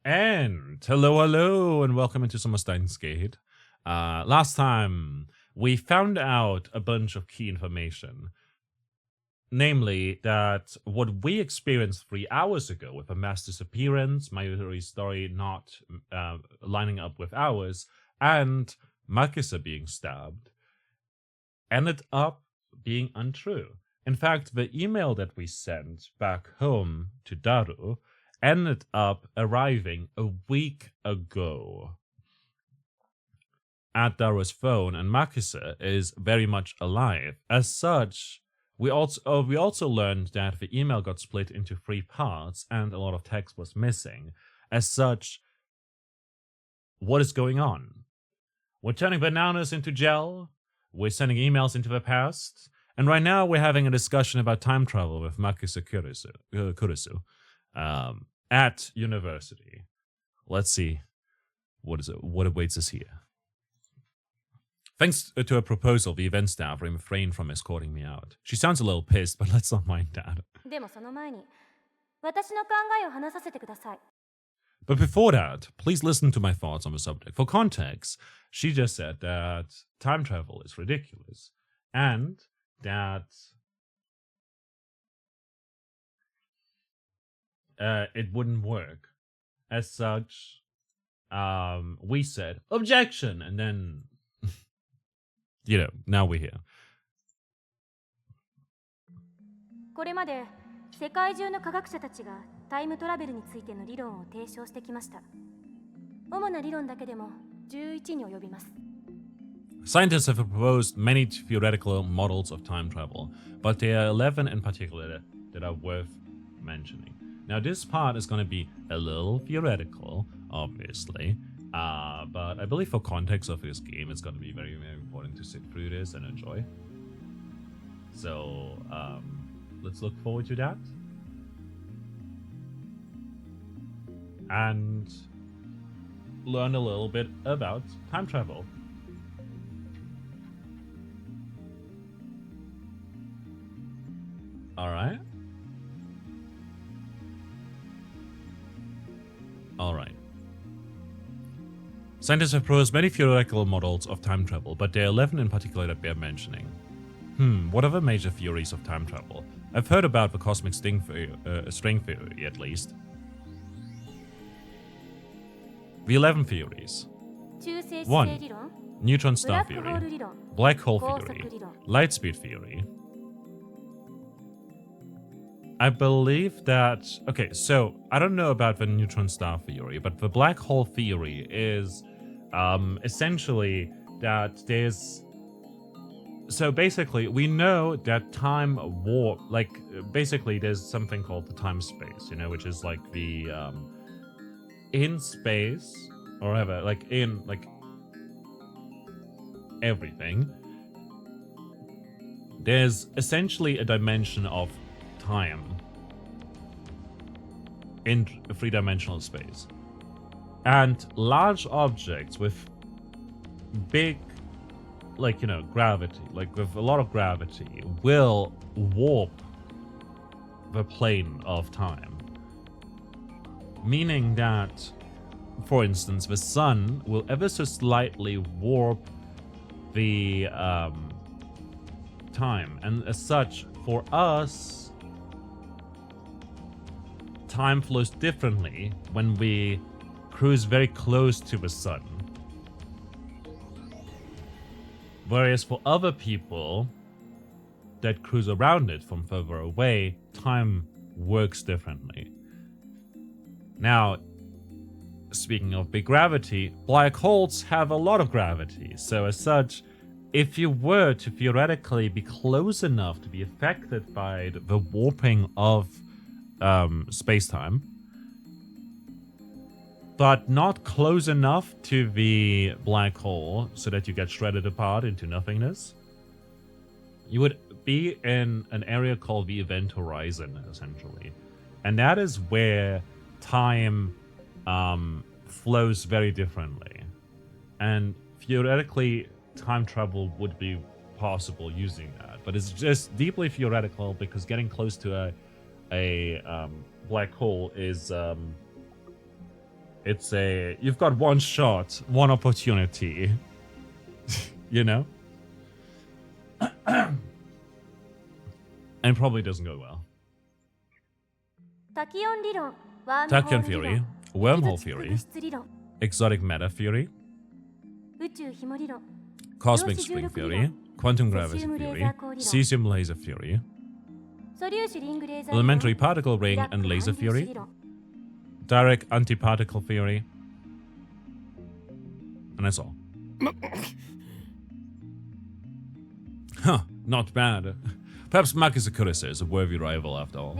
And hello, and welcome into some Steins. Last time, we found out a bunch of key information. Namely, that what we experienced 3 hours ago with a mass disappearance, Mayuri's story not lining up with ours, and Makise being stabbed, ended up being untrue. In fact, the email that we sent back home to Daru ended up arriving a week ago at Daru's phone, and Makise is very much alive. As such, we also learned that the email got split into 3 parts and a lot of text was missing. As such, what is going on? We're turning bananas into gel, we're sending emails into the past, and right now we're having a discussion about time travel with Makise Kurisu at university. Let's see what awaits us here. Thanks to a proposal, the event staff refrained from escorting me out. She sounds a little pissed, but let's not mind that. But before that, please listen to my thoughts on the subject. For context, she just said that time travel is ridiculous and that it wouldn't work. As such, we said, objection, and then, now we're here. これまで世界中の科学者たちがタイムトラベルについての理論を提唱してきました。主な理論だけでも11に及びます。 Scientists have proposed many theoretical models of time travel, but there are 11 in particular that are worth mentioning. Now, this part is going to be a little theoretical, obviously, but I believe for context of this game, it's going to be very, very important to sit through this and enjoy. So, let's look forward to that. And learn a little bit about time travel. Alright. Alright. Scientists have proposed many theoretical models of time travel, but there are 11 in particular that bear mentioning. What are the major theories of time travel? I've heard about the cosmic string theory, at least. The 11 theories. 1. Neutron star theory. Black hole theory. Light speed theory. I believe that... Okay, so I don't know about the neutron star theory, but the black hole theory is essentially that there's... So basically, we know that time warp... Like, basically, there's something called the time space, which is like the... in space, or whatever, like in, like... everything. There's essentially a dimension of time in a 3-dimensional space, and large objects with big, like, gravity, like with a lot of gravity, will warp the plane of time, meaning that, for instance, the sun will ever so slightly warp the time, and as such, for us, time flows differently when we cruise very close to the sun. Whereas for other people that cruise around it from further away, time works differently. Now, speaking of big gravity, black holes have a lot of gravity, so as such, if you were to theoretically be close enough to be affected by the warping of space-time, but not close enough to the black hole so that you get shredded apart into nothingness, you would be in an area called the event horizon, essentially. And that is where time flows very differently. And theoretically, time travel would be possible using that. But it's just deeply theoretical because getting close to a black hole is You've got one shot, one opportunity, you know? And it probably doesn't go well. Tachyon theory, wormhole theory, exotic matter theory, cosmic spring theory, quantum gravity theory, cesium laser theory, elementary particle ring and laser theory, direct antiparticle theory, and that's all. Huh, not bad. Perhaps Makise Kurisu is a worthy rival after all.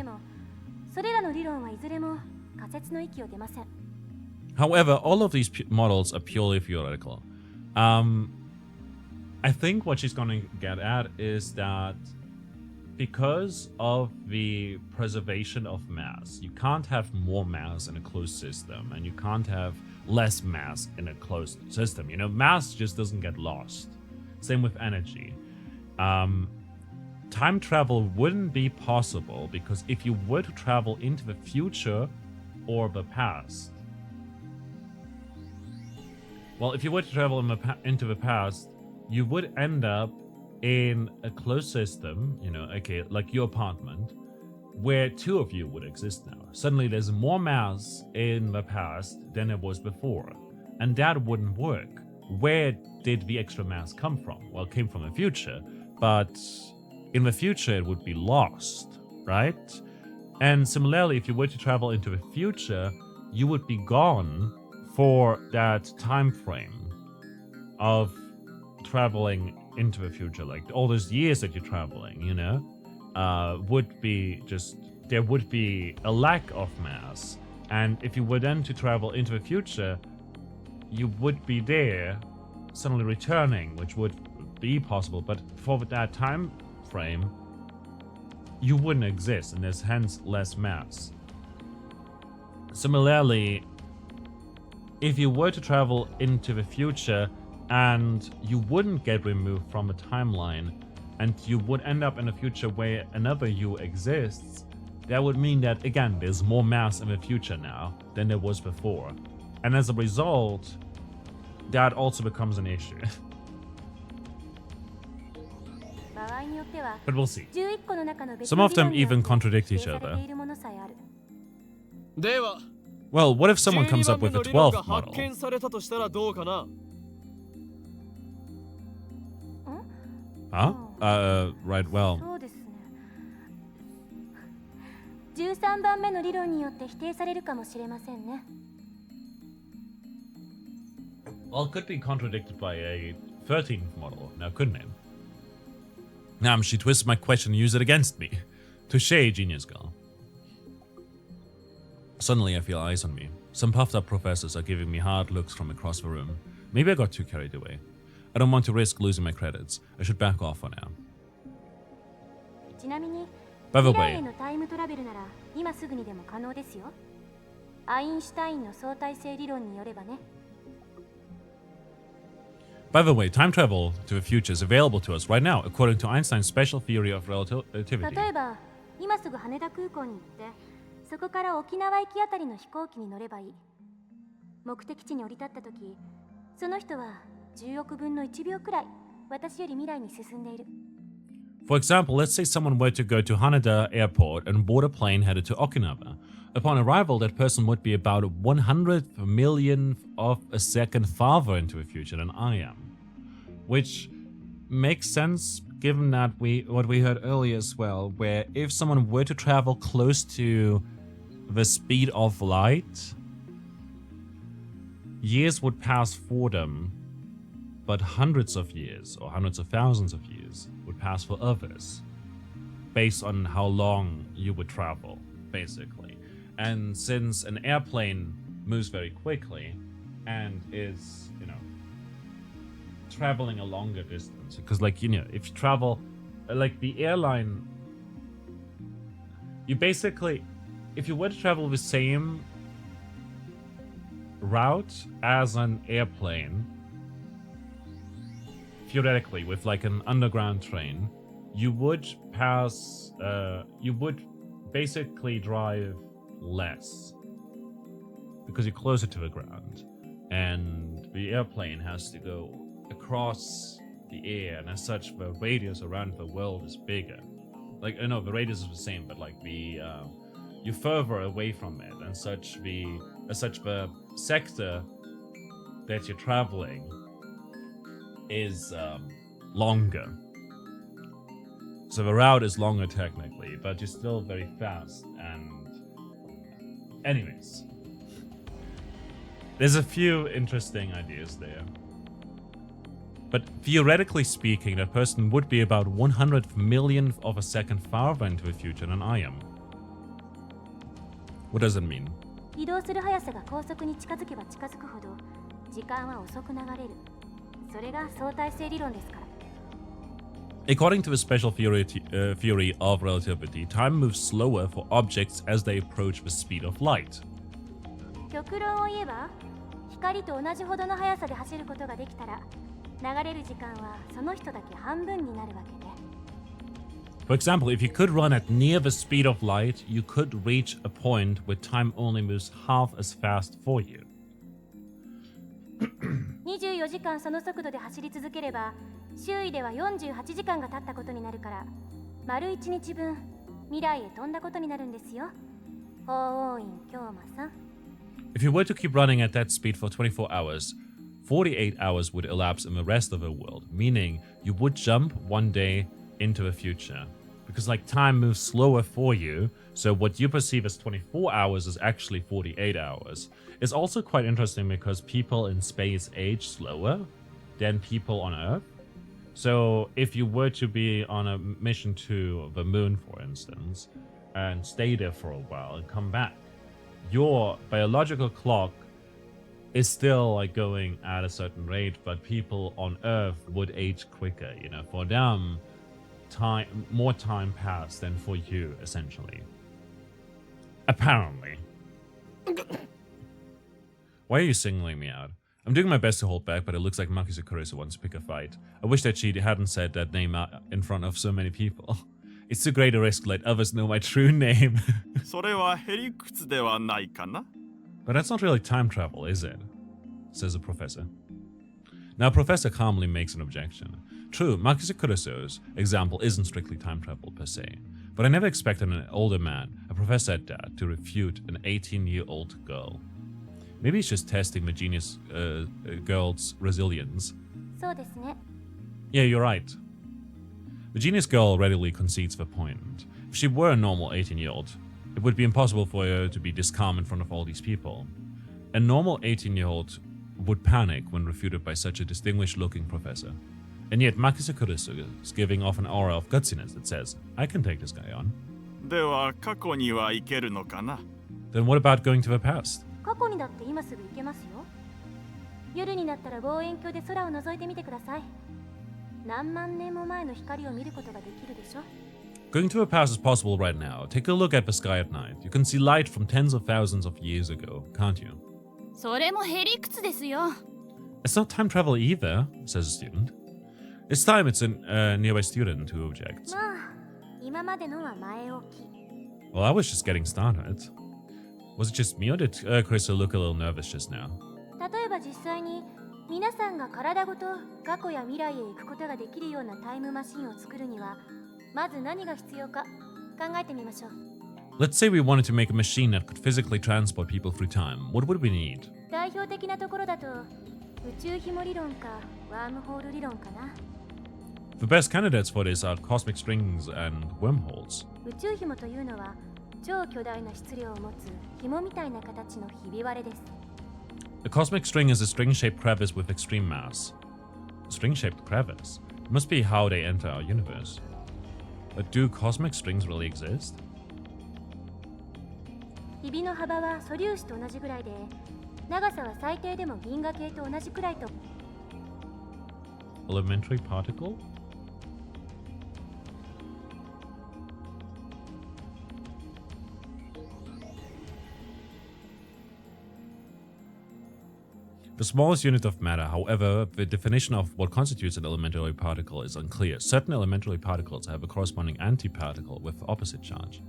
However, all of these models are purely theoretical. I think what she's going to get at is that because of the preservation of mass, you can't have more mass in a closed system, and you can't have less mass in a closed system. You know, mass just doesn't get lost. Same with energy. Time travel wouldn't be possible because if you were to travel into the future or the past, well, if you were to travel into the past, you would end up in a closed system, you know, okay, like your apartment, where two of you would exist now. Suddenly there's more mass in the past than there was before, and that wouldn't work. Where did the extra mass come from? Well, it came from the future, but in the future it would be lost, right? And similarly, if you were to travel into the future, you would be gone for that time frame of traveling into the future. Like all those years that you're traveling, you know, would be just, there would be a lack of mass. And if you were then to travel into the future, you would be there suddenly returning, which would be possible, but for that time frame you wouldn't exist, and there's hence less mass. Similarly, if you were to travel into the future and you wouldn't get removed from a timeline, and you would end up in a future where another you exists, that would mean that, again, there's more mass in the future now than there was before. And as a result, that also becomes an issue. But we'll see. Some of them even contradict each other. Well, what if someone comes up with a 12th model? Huh? Right, well. Well, it could be contradicted by a 13th model, now couldn't it? She twists my question and uses it against me. Touché, genius girl. Suddenly I feel eyes on me. Some puffed up professors are giving me hard looks from across the room. Maybe I got too carried away. I don't want to risk losing my credits. I should back off for now. By the way, time travel to the future is available to us right now, according to Einstein's special theory of relativity. For example, let's say someone were to go to Haneda Airport and board a plane headed to Okinawa. Upon arrival, that person would be about 100th millionth of a second farther into the future than I am. Which makes sense given that what we heard earlier as well, where if someone were to travel close to the speed of light, years would pass for them, but hundreds of years or hundreds of thousands of years would pass for others, based on how long you would travel, basically. And since an airplane moves very quickly and is, you know, traveling a longer distance, because, like, you know, if you travel, like the airline, you basically, if you were to travel the same route as an airplane, theoretically, with like an underground train, you would pass, you would basically drive less, because you're closer to the ground, and the airplane has to go across the air, and as such, the radius around the world is bigger. Like, no, the radius is the same, but like you're further away from it, and as such the sector that you're traveling is longer. So the route is longer technically, but you're still very fast. And anyways, there's a few interesting ideas there. But theoretically speaking, that person would be about 100 millionth of a second farther into the future than I am. What does it mean? 移動する速さが高速に近づけば近づくほど時間は遅く流れる。それが相対性理論ですから。According to the special theory of relativity, time moves slower for objects as they approach the speed of light. 極論を言えば、光と同じほどの速さで走ることができたら、流れる時間はその人だけ半分になるわけで。For example, if you could run at near the speed of light, you could reach a point where time only moves half as fast for you. 24時間その速度で走り続ければ、周囲では48時間が経ったことになるから、丸1日分未来へ飛んだことになるんですよ。法王院京馬さん。If you were to keep running at that speed for 24 hours, 48 hours would elapse in the rest of the world, meaning you would jump one day into the future. Because like time moves slower for you, so what you perceive as 24 hours is actually 48 hours. It's also quite interesting because people in space age slower than people on Earth. So if you were to be on a mission to the moon, for instance, and stay there for a while and come back, your biological clock is still like going at a certain rate, but people on Earth would age quicker, you know, for them more time passed than for you, essentially. Apparently. Why are you singling me out? I'm doing my best to hold back, but it looks like Makise Kurisu wants to pick a fight. I wish that she hadn't said that name out in front of so many people. It's too great a risk to let others know my true name. But that's not really time travel, is it? Says the professor. Now, Professor calmly makes an objection. True, Makise Kurisu's example isn't strictly time travel per se, but I never expected an older man, a professor at that, to refute an 18-year-old girl. Maybe he's just testing the genius girl's resilience. Yeah, you're right. The genius girl readily concedes the point. If she were a normal 18-year-old, it would be impossible for her to be this calm in front of all these people. A normal 18-year-old would panic when refuted by such a distinguished-looking professor. And yet Makise Kurisu is giving off an aura of gutsiness that says, I can take this guy on. Then what about going to the past? Going to the past is possible right now. Take a look at the sky at night. You can see light from tens of thousands of years ago, can't you? It's not time travel either, says a student. This time it's a nearby student who objects. Well, I was just getting started. Was it just me or did Kurisu look a little nervous just now? Let's say we wanted to make a machine that could physically transport people through time. What would we need? The best candidates for this are cosmic strings and wormholes. A cosmic string is a string-shaped crevice with extreme mass. A string-shaped crevice? It must be how they enter our universe. But do cosmic strings really exist? Elementary particle? The smallest unit of matter, however, the definition of what constitutes an elementary particle is unclear. Certain elementary particles have a corresponding antiparticle with opposite charge.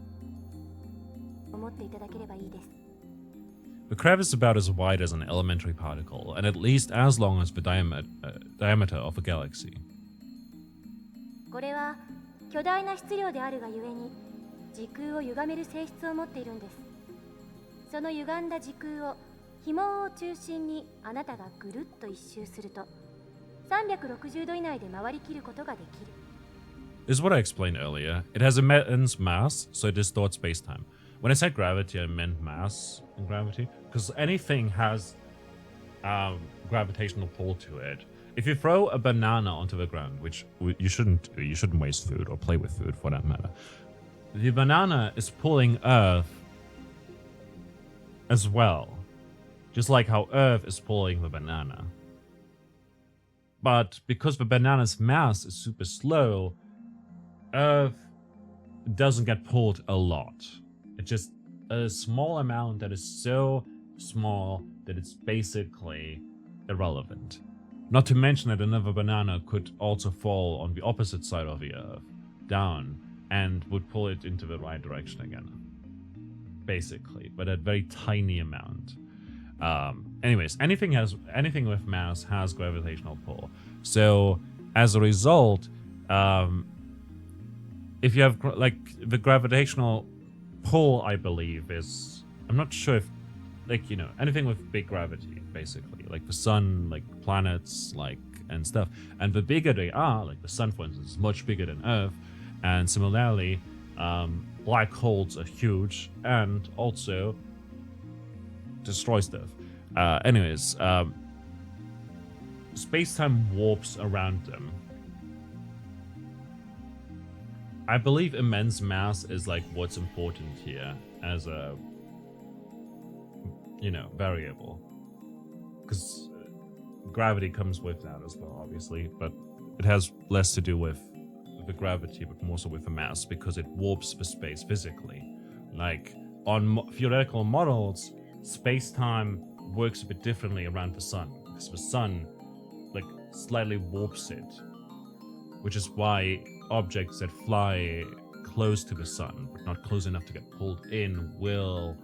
The crevice is about as wide as an elementary particle, and at least as long as the diameter of a galaxy. これは巨大な質量であるがゆえに時空を歪める性質を持っているんです。その歪んだ時空を紐を中心にあなたがぐるっと一周すると360度以内で回りきることができる。This is what I explained earlier. It has immense mass, so it distorts space-time. When I said gravity, I meant mass and gravity, because anything has gravitational pull to it. If you throw a banana onto the ground, which you shouldn't do, you shouldn't waste food or play with food for that matter. The banana is pulling Earth as well, just like how Earth is pulling the banana. But because the banana's mass is super slow, Earth doesn't get pulled a lot. It's just a small amount that is so small that it's basically irrelevant. Not to mention that another banana could also fall on the opposite side of the Earth, down, and would pull it into the right direction again. Basically, but a very tiny amount. Anyways, anything with mass has gravitational pull. So as a result, if you have like the gravitational pull, I believe is, I'm not sure if, like, you know, anything with big gravity, basically, like the sun, like planets, like, and stuff. And the bigger they are, like the sun, for instance, is much bigger than Earth. And similarly, black holes are huge and also destroy stuff. Anyways, space-time warps around them. I believe immense mass is like what's important here as a, you know, variable. Because gravity comes with that as well, obviously, but it has less to do with the gravity, but more so with the mass, because it warps the space physically. Like, on theoretical models, space-time works a bit differently around the sun, because the sun, like, slightly warps it, which is why objects that fly close to the sun, but not close enough to get pulled in, will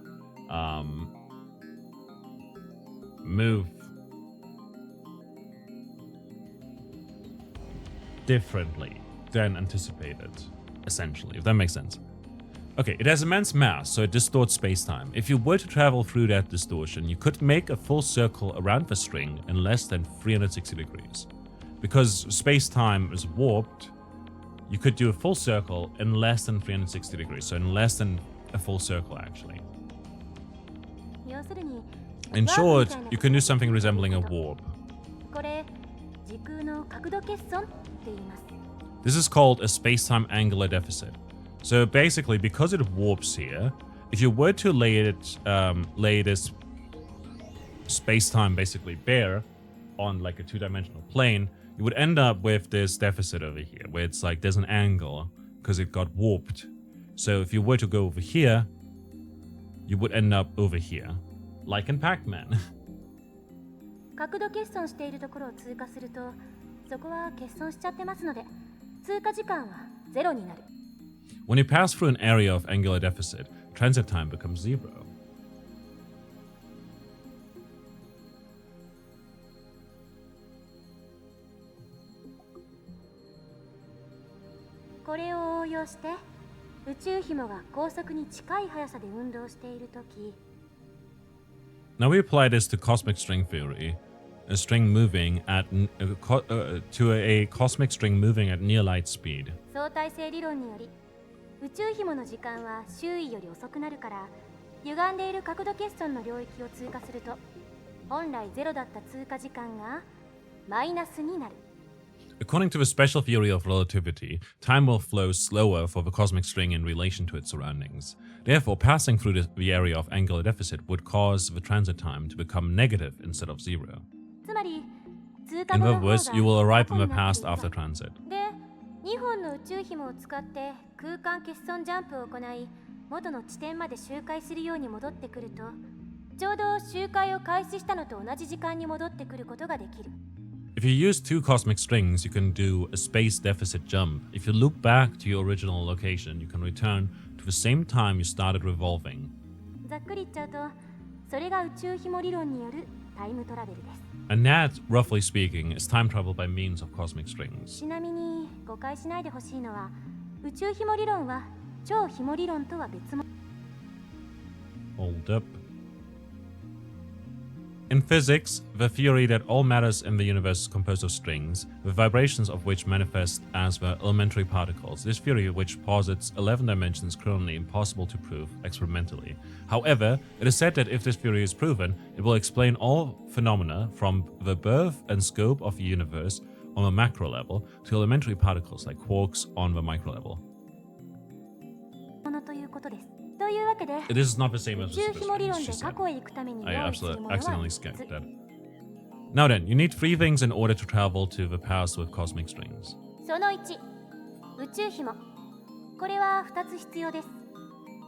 move differently than anticipated, essentially, if that makes sense. Okay, it has immense mass, so it distorts space-time. If you were to travel through that distortion, you could make a full circle around the string in less than 360 degrees. Because space-time is warped, you could do a full circle in less than 360 degrees, so in less than a full circle, actually. In short, you can do something resembling a warp. This is called a space-time angular deficit. So basically, because it warps here, if you were to lay this space-time basically bare on like a two-dimensional plane, you would end up with this deficit over here, where it's like there's an angle because it got warped. So if you were to go over here, you would end up over here, like in Pac-Man. 角度欠損しているところを通過すると、そこは欠損しちゃってますので、通過時間は0になる。When you pass through an area of angular deficit, transit time becomes 0. これを応用して、宇宙紐が高速に近い速さで運動しているとき。Now we apply this to cosmic string theory. A string moving at to a cosmic string moving at near light speed. 相対性理論により、宇宙紐の時間は周囲より遅くなるから、歪んでいる角度欠損の領域を通過すると、本来0だった通過時間がマイナスになる。According to the special theory of relativity, time will flow slower for the cosmic string in relation to its surroundings. Therefore, passing through the area of angular deficit would cause the transit time to become negative instead of 0. In other words, you will arrive in the past after transit. で、2本の宇宙紐を使って空間欠損ジャンプを行い、元の地点まで周回するように戻ってくると、ちょうど周回を開始したのと同じ時間に戻ってくることができる。If you use two cosmic strings, you can do a space deficit jump. If you loop back to your original location, you can return to the same time you started revolving. ざっくり言っちゃうと、それが宇宙紐理論によるタイムトラベルです。 And that, roughly speaking, is time travel by means of cosmic strings. ちなみに誤解しないでほしいのは、宇宙紐理論は超紐理論とは別物。 Hold up. In physics, the theory that all matters in the universe is composed of strings, the vibrations of which manifest as the elementary particles. This theory, which posits 11 dimensions, currently impossible to prove experimentally. However, it is said that if this theory is proven, it will explain all phenomena from the birth and scope of the universe on a macro level to elementary particles like quarks on the micro level. ものということです。というわけで、 It is not the same as 宇宙 the 紐理 strings, 論 she で said. 過去へ行くために I 用意するものは accidentally 3 skipped つ。 that. Now then, you need 3 things in order to travel to the past with cosmic strings. その1、宇宙紐。これは2つ必要です。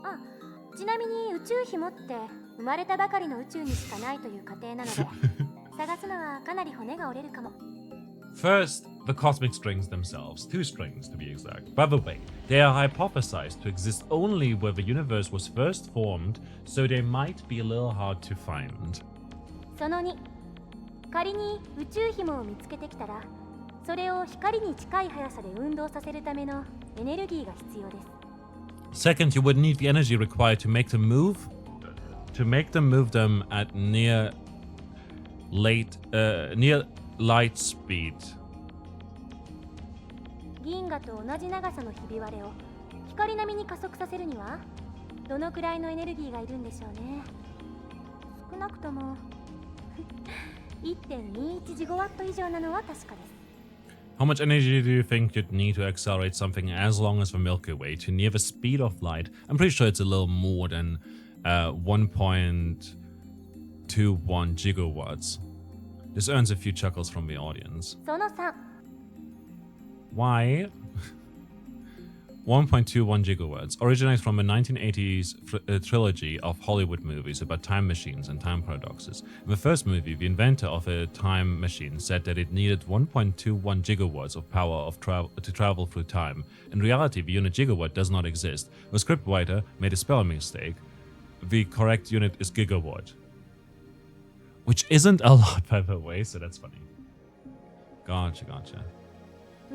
あ、ちなみに宇宙紐って生まれたばかりの宇宙にしかないという過程なので探すのはかなり骨が折れるかも。 First, the cosmic strings themselves, 2 strings to be exact. By the way, they are hypothesized to exist only where the universe was first formed, so they might be a little hard to find. その2、仮に宇宙紐を見つけてきたら、それを光に近い速さで運動させるためのエネルギーが必要です。 Second, you would need the energy required to make them move them at near light speed. 銀河と同じ長さのひび割れを光並みに加速させるにはどのくらいのエネルギーがいるんでしょうね。少なくとも1.21 ジゴワット以上なのは確かです。 How much energy do you think you'd need to accelerate something as long as the Milky Way to near the speed of light? I'm pretty sure it's a little more than 1.21 gigawatts. This earns a few chuckles from the audience. その3、 Why? 1.21 gigawatts originates from a 1980s trilogy of Hollywood movies about time machines and time paradoxes. In the first movie, the inventor of a time machine said that it needed 1.21 gigawatts of power to travel through time. In reality, the unit gigawatt does not exist. The scriptwriter made a spelling mistake. The correct unit is gigawatt. Which isn't a lot, by the way, so that's funny. Gotcha.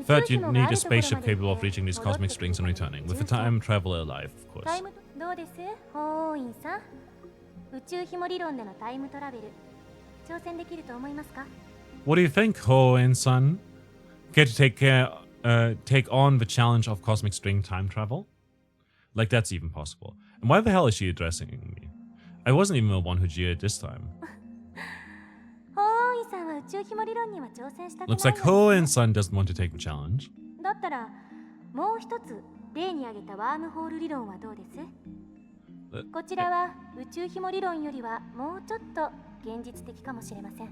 Third, you need a spaceship capable of reaching these cosmic strings and returning, with a time traveler alive, of course. どうですホーインさん。宇宙紐理論でのタイムトラベル挑戦できると思いますか？ What do you think, Ho-in-san? Care to take on the challenge of cosmic string time travel? Like that's even possible. And why the hell is she addressing me? I wasn't even the one who jeered this time. ホーインさんは宇宙紐理論には挑戦したくないの Looks like Ho-in-san doesn't want to take the challenge. だったらもう一つ例に挙げたワームホール理論はどうです？こちらは宇宙紐理論よりはもうちょっと現実的かもしれません。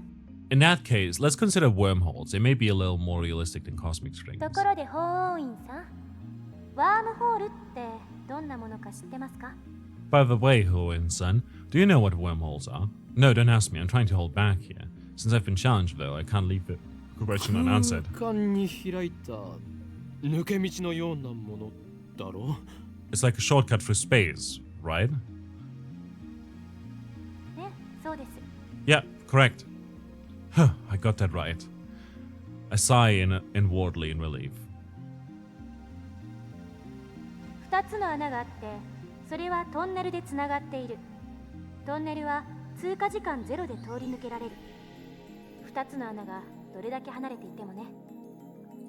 In that case, let's consider wormholes. They may be a little more realistic than cosmic strings. ところでホーインさん、ワームホールってどんなものか知ってますか？ By the way, Ho-in-san, do you know what wormholes are? No, don't ask me. I'm trying to hold back here. Since I've been challenged, though, I can't leave the question unanswered. 空間に開いた抜け道のようなものだろう。 It's like a shortcut through space, right? ね、そうです。 Yeah, correct. Huh, I got that right. I sigh inwardly in relief. 2つの穴があって、それはトンネルでつながっている。トンネルは通過時間0で通り抜けられる。2つの穴がどれだけ離れていてもね。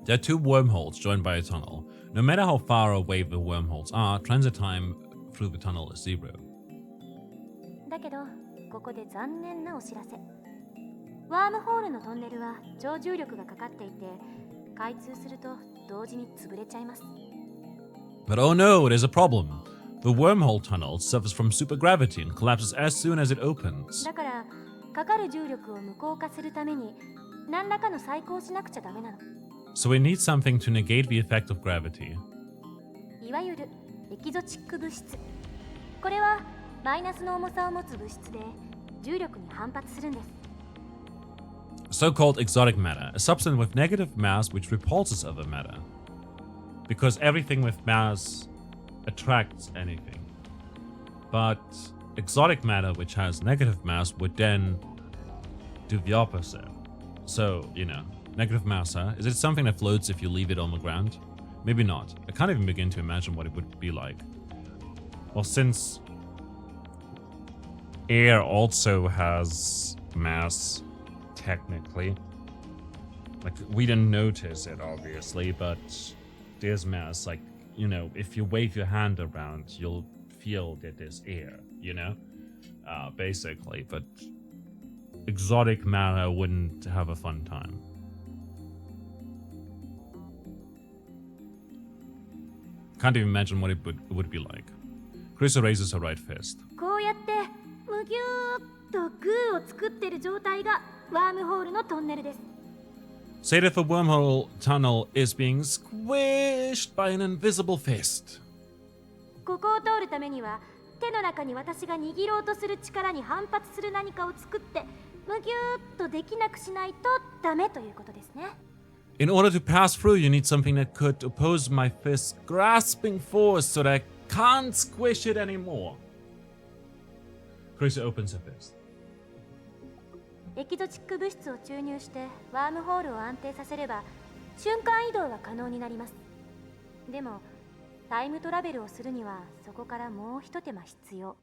There are 2 wormholes joined by a tunnel. No matter how far away the wormholes are, transit time through the tunnel is 0. だけど、ここで残念なお知らせ。ワームホールのトンネルは超重力がかかっていて、開通すると同時に潰れちゃいます。 But oh no, there's a problem. The wormhole tunnel suffers from supergravity and collapses as soon as it opens. だから、かかる重力を無効化するために何らかの細工をしなくちゃダメなの。 So we need something to negate the effect of gravity. いわゆるエキゾチック物質。これはマイナスの重さを持つ物質で重力に反発するんです。 So-called exotic matter, a substance with negative mass which repulses other matter. Because everything with mass attracts anything. But exotic matter, which has negative mass, would then do the opposite. So, you know, negative mass, huh? Is it something that floats if you leave it on the ground? Maybe not. I can't even begin to imagine what it would be like. Well, since air also has mass, technically. Like, we didn't notice it, obviously, but there's mass. Like, you know, if you wave your hand around, you'll feel that there's air, you know? Basically, but exotic matter wouldn't have a fun time. Can't even imagine what it would be like. Kurisu raises her right fist. こうやってむぎゅーっとグーを作ってる状態がワームホールのトンネルです。 Say that the wormhole tunnel is being squished by an invisible fist. ここを通るためには手の中に私が握ろうとする力に反発する何かを作ってむぎゅーっとできなくしないとダメということですね。 In order to pass through, you need something that could oppose my fist's grasping force so that I can't squish it anymore. Kurisu opens her fist. エキゾチック物質を注入してワームホールを安定させれば瞬間移動は可能になります。でもタイムトラベルをするにはそこからもう一手間必要。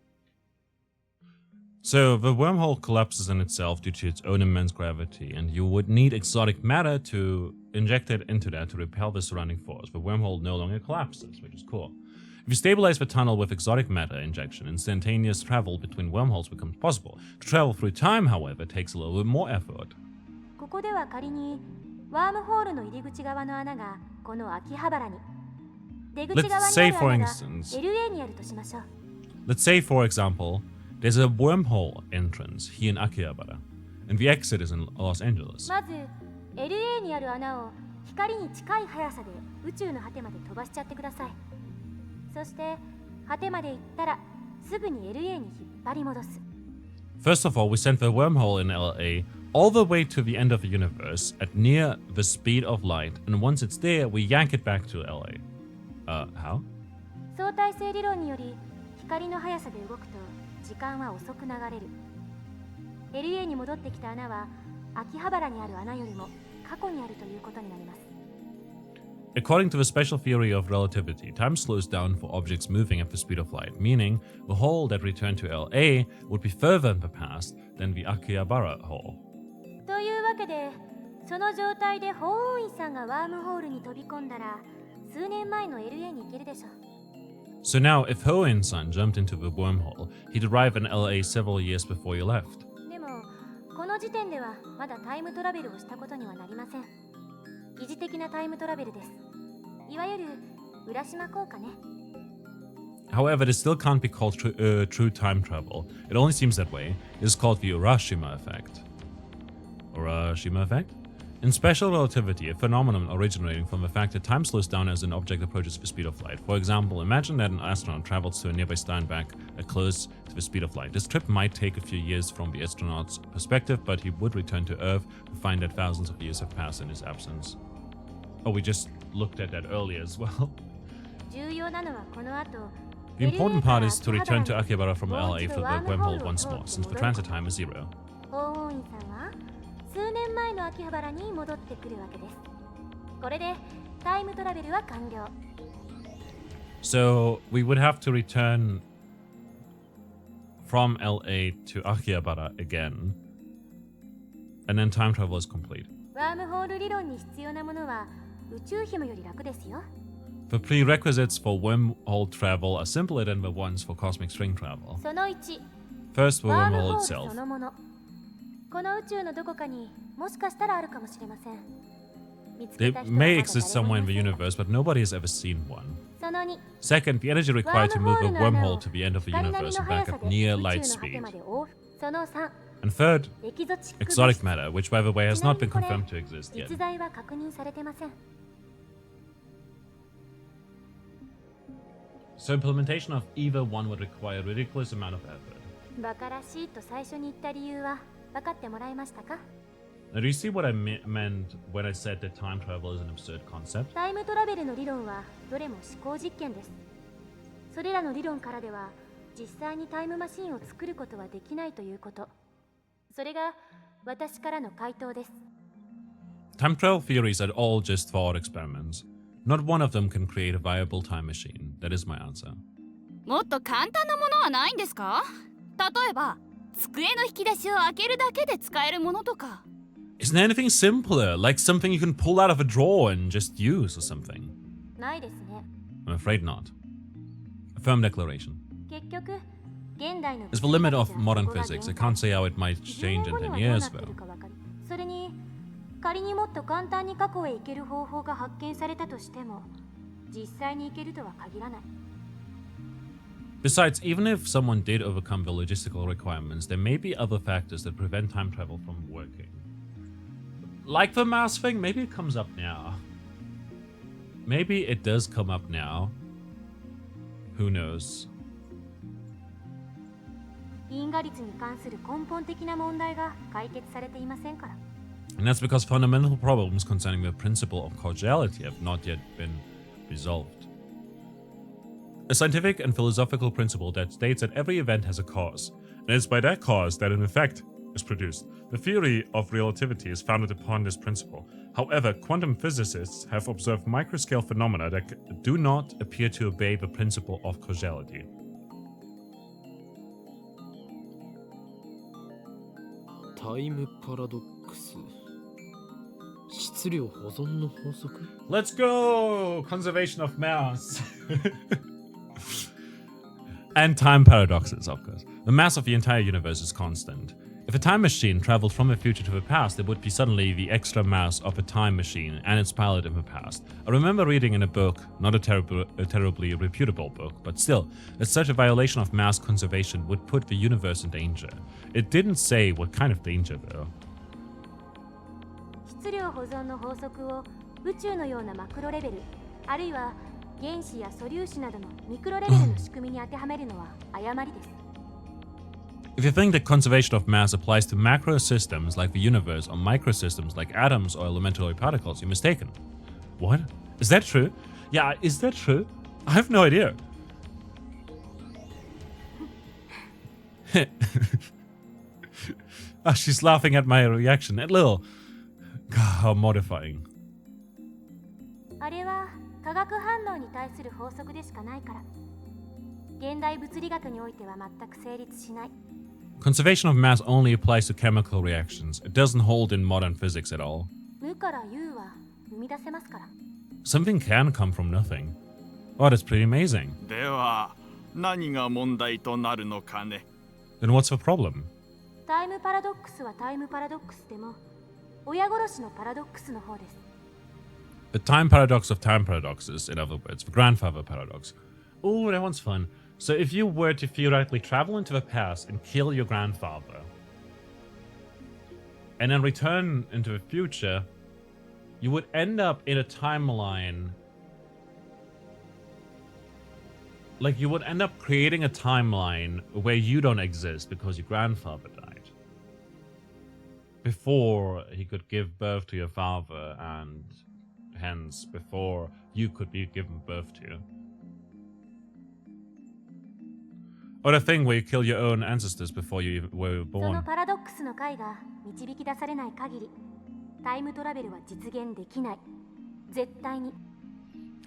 So the wormhole collapses in itself due to its own immense gravity, and you would need exotic matter to inject it into that to repel the surrounding force. The wormhole no longer collapses, which is cool. If you stabilize the tunnel with exotic matter injection, instantaneous travel between wormholes becomes possible. To travel through time, however, takes a little bit more effort. ここでは仮にワームホールの入り口側の穴がこの秋葉原に、出口側にある穴が LA にあるとしましょう。 Let's say, for example, there's a wormhole entrance here in Akihabara, and the exit is in Los Angeles. まず LA にある穴を光に近い速さで宇宙の果てまで飛ばしちゃってください。そして果てまで行ったらすぐに LA に引っ張り戻す。 First of all, we send the wormhole in LA all the way to the end of the universe at near the speed of light, and once it's there, we yank it back to LA. How? 相対性理論により光の速さで動くと時間は遅く流れる。 LA に戻ってきた穴は秋葉原にある穴よりも過去にあるということになります。 According to the special theory of relativity, time slows down for objects moving at the speed of light, meaning the hole that returned to LA would be further in the past than the Akihabara hole. というわけで、その状態で法王院さんがワームホールに飛び込んだら、数年前の LA に行けるでしょう。 So now, if Hoen-san jumped into the wormhole, he'd arrive in LA several years before he left. でも、この時点ではまだタイムトラベルをしたことにはなりません。疑似的なタイムトラベルです。いわゆる浦島効果ね。 However, this still can't be called true time travel. It only seems that way. It is called the Urashima effect. Urashima effect? In special relativity, a phenomenon originating from the fact that time slows down as an object approaches the speed of light. For example, imagine that an astronaut travels to a nearby star and back at close to the speed of light. This trip might take a few years from the astronaut's perspective, but he would return to Earth to find that thousands of years have passed in his absence. Oh, we just looked at that earlier as well. 重要なのはこの後、 The important part is to return to Akihabara from LA through the wormhole once more, since the transit time is 0. 法王院さんは数年前の秋葉原に戻ってくるわけです。これでタイムトラベルは完了。 So we would have to return from LA to Akihabara again, and then time travel is complete. ワームホール理論に必要なものは宇宙紐より楽ですよ。 The prerequisites for wormhole travel are simpler than the ones for cosmic string travel. その1、 First, the ワーム wormhole ホール itself. そのもの。この宇宙のどこかにもしかしたらあるかもしれません。見つけ They た人はまだ may 誰 exist も somewhere い in ま the せん。 universe, but nobody has ever seen one. その2、 Second, the energy ワ required ー to ムホ move ー the ルの穴 wormhole を to the end of the 光なり universe の and 速 back さ at で near 宇 light 宙の果て speed. まで往復。その3、 And third, エキゾチック物 exotic 質。 matter, which by the way has ちな not み been にこれ、 confirmed to exist yet. 実在は確認されてません。 So implementation of either one would require a ridiculous amount of effort. バカらしいと最初に言った理由は分かってもらえましたか？ Now, do you see what I meant when I said that time travel is an absurd concept? タイムトラベルの理論はどれも思考実験です。それらの理論からでは実際にタイムマシンを作ることはできないということ。それが私からの回答です。Time travel theories are all just thought experiments. Not one of them can create a viable time machine. That is my answer. もっと簡単なものはないんですか？例えば、机の引き出しを開けるだけで使えるものとか。Isn't there anything simpler, like something you can pull out of a drawer and just use or something? ないですね。I'm afraid not. A firm declaration. 結局、現代の It's the limit of modern physics. I can't say how it might change in 10 years, though. それに、仮にもっと簡単に過去へ行ける方法が発見されたとしても、実際に行けるとは限らない。Besides, even if someone did overcome the logistical requirements, there may be other factors that prevent time travel from working. Like the mass thing, maybe it comes up now. Maybe it does come up now. Who knows? 因果率に関する根本的な問題が解決されていませんから。And that's because fundamental problems concerning the principle of causality have not yet been resolved. A scientific and philosophical principle that states that every event has a cause, and it's by that cause that an effect is produced. The theory of relativity is founded upon this principle. However, quantum physicists have observed microscale phenomena that do not appear to obey the principle of causality. タイムパラドックス。質量保存の法則？ Let's go! Conservation of mass. And time paradoxes, of course. The mass of the entire universe is constant. If a time machine traveled from the future to the past, it would be suddenly the extra mass of a time machine and its pilot in the past. I remember reading in a book, not a terribly reputable book, but still, that such a violation of mass conservation would put the universe in danger. It didn't say what kind of danger, though. 質量保存の法則を宇宙のようなマクロレベル、あるいは原子や素粒子などのミクロレベルの仕組みに当てはめるのは誤りです。If you think that conservation of mass applies to macro systems like the universe or microsystems like atoms or elementary particles, you're mistaken. What? Is that true? Yeah, is that true? I have no idea. Oh, she's laughing at my reaction. A little. God, how mortifying. あれは化学反応に対する法則でしかないから。現代物理学においては全く成立しない。Conservation of mass only applies to chemical reactions. It doesn't hold in modern physics at all. 無から有は生み出せますから。Something can come from nothing. Oh, that's pretty amazing. では何が問題となるのかね。Then what's the problem? タイムパラドックスはタイムパラドックスでも、親殺しのパラドックスの方です。The time paradox of time paradoxes, in other words, the grandfather paradox. Oh, that one's fun. So if you were to theoretically travel into the past and kill your grandfather, and then return into the future, you would end up in a timeline. Like, you would end up creating a timeline where you don't exist because your grandfather died. Before he could give birth to your father, and hence before you could be given birth to. Or the thing where you kill your own ancestors before you were そ born. のパラドックスの解が導き出されない限り、タイムトラベルは実現できない。絶対に。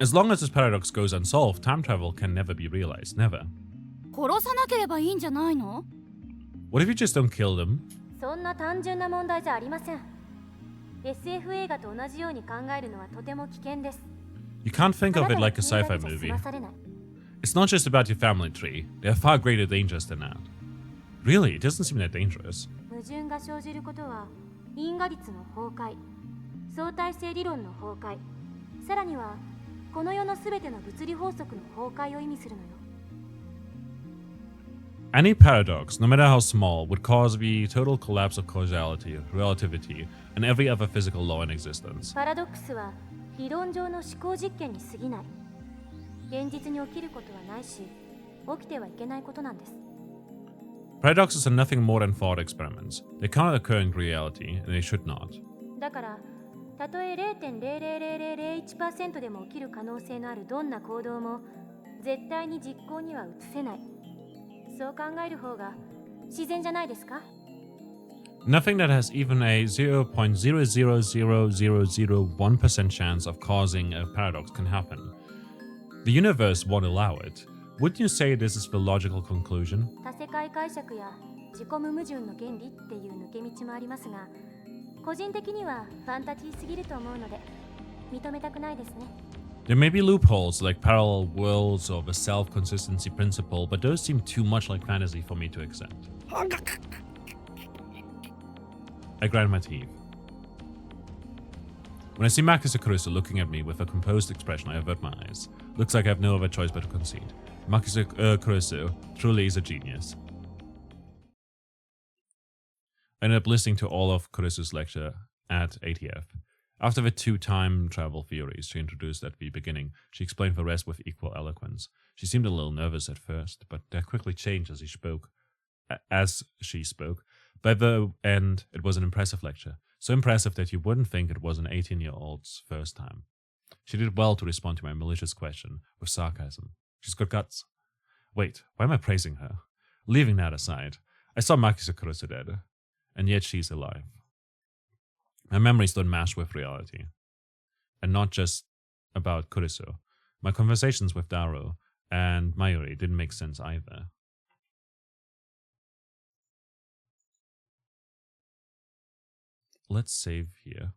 As long as this paradox goes unsolved, time travel can never be realized. Never. 殺さなければいいんじゃないの？ What if you just don't kill them? そんな単純な問題じゃありません。SF 映画と同じように考えるのはとても危険です。You can't think of it like a sci-fi ただの movie. 済まされない。It's not just about your family tree. There are far greater dangers than that. Really, it doesn't seem that dangerous. 矛盾が生じることは因果率の崩壊、相対性理論の崩壊、さらにはこの世のすべての物理法則の崩壊を意味するのよ。Any paradox, no matter how small, would cause the total collapse of causality, relativity, and every other physical law in existence. パラドックスは理論上の思考実験に過ぎない。現実に起きることはないし、起きてはいけないことなんです。Paradoxes are nothing more than thought experiments. They cannot occur in reality, and they should not. だから、たとえ 0.00001% でも起きる可能性のあるどんな行動も絶対に実行には移せない。そう考える方が自然じゃないですか？ Nothing that has even a 0.0000001% chance of causing a paradox can happen. The universe won't allow it. Wouldn't you say this is the logical conclusion? 多世界解釈や自己無矛盾の原理っていう抜け道もありますが、個人的にはファンタジーすぎると思うので認めたくないですね。 There may be loopholes like parallel worlds or the self-consistency principle, but those seem too much like fantasy for me to accept. I grind my teeth. When I see Makise Kurisu looking at me with a composed expression, I avert my eyes. Looks like I have no other choice but to concede. Makise Kurisu truly is a genius. I ended up listening to all of Kurisu's lecture at ATF. After the 2 time travel theories she introduced at the beginning, she explained the rest with equal eloquence. She seemed a little nervous at first, but that quickly changed as she spoke. By the end, it was an impressive lecture. So impressive that you wouldn't think it was an 18-year-old's first time. She did well to respond to my malicious question with sarcasm. She's got guts. Wait, why am I praising her? Leaving that aside, I saw Makise Kurisu dead, and yet she's alive. My memories don't match with reality. And not just about Kurisu. My conversations with Daru and Mayuri didn't make sense either. Let's save here.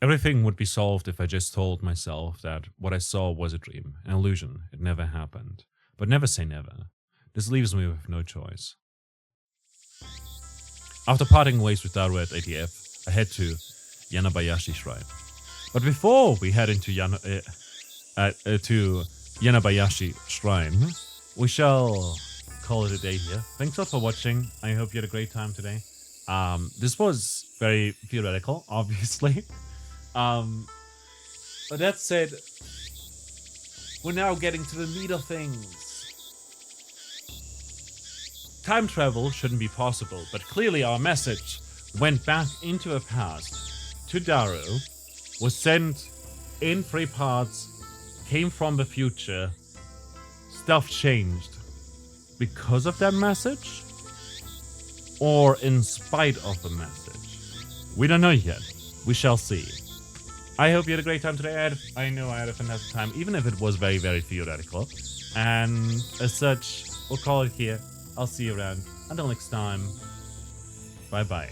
Everything would be solved if I just told myself that what I saw was a dream, an illusion, it never happened. But never say never. This leaves me with no choice. After parting ways with Daru at ATF, I head to Yanabayashi Shrine. But before we head into Yanabayashi Shrine, we shall call it a day here. Thanks all for watching. I hope you had a great time today. This was very theoretical, obviously. But that said, we're now getting to the meat of things. Time travel shouldn't be possible, but clearly our message went back into the past to Daru, was sent in 3 parts, came from the future, stuff changed because of that message, or in spite of the message. We don't know yet. We shall see. I hope you had a great time today. I know I had a fantastic time, even if it was very, very theoretical. And as such, we'll call it here. I'll see you around. Until next time, bye-bye.